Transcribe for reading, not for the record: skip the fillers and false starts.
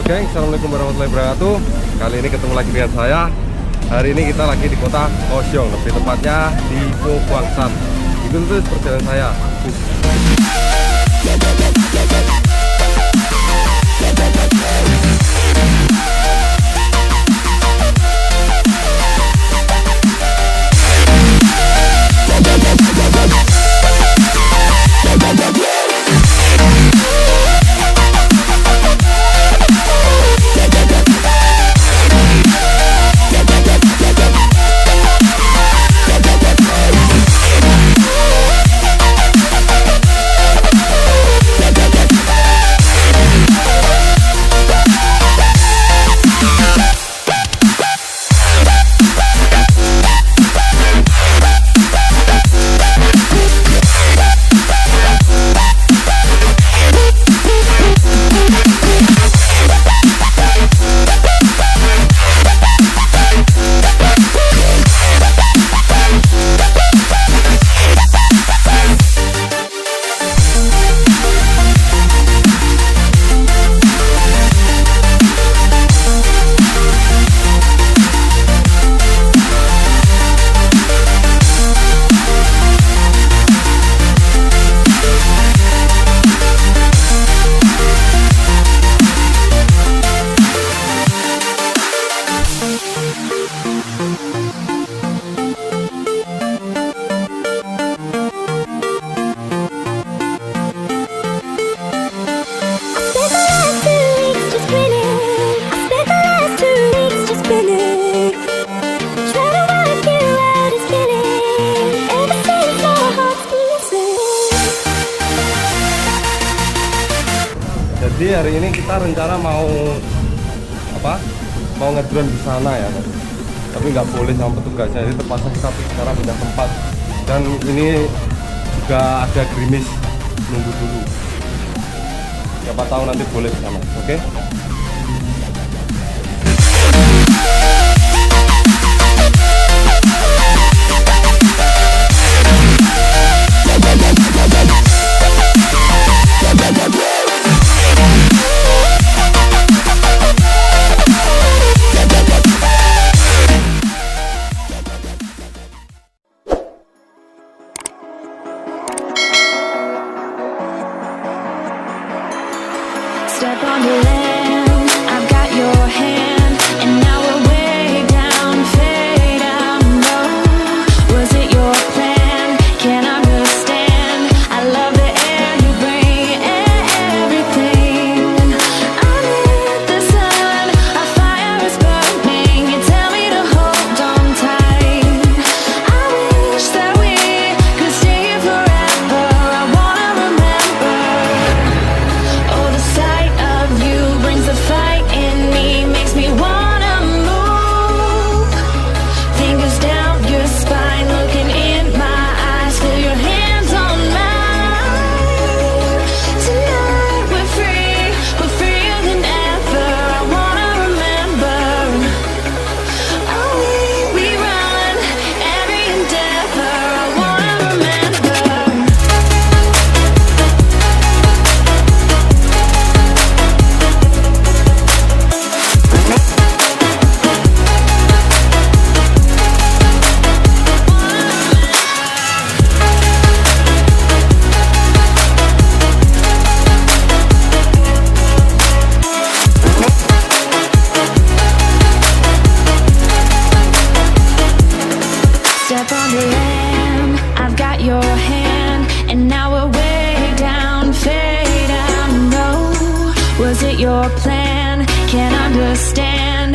Geng, assalamualaikum warahmatullahi wabarakatuh. Kali ini ketemu lagi dengan saya. Hari ini kita lagi di kota Kaohsiung, lebih tepatnya di Guang Shan. Ikuti terus perjalanan saya. Jadi hari ini kita rencana mau ngedrone di sana ya, tapi nggak boleh sama petugasnya. Jadi terpaksa kita sekarang pindah tempat, dan ini juga ada gerimis, nunggu dulu. Siapa tahu nanti boleh di sana, oke? Step on the land, I've got your hand, and now we're way down, fade out low. Was it your plan? Can't understand. I love the air you bring, everything. Under the sun, our fire is burning. You tell me to hold on tight. I wish that we could stay here forever. I wanna remember. Oh, the sight of you brings the fight in me, makes me wanna move. Fingers down your spine, looking in my eyes, feel your hands on mine. Tonight we're freer than ever. I wanna remember. Oh, we run every endeavor. I wanna remember. Step on the land, I've got your hand, and now we're way down, fade out low. Was it your plan? Can't understand.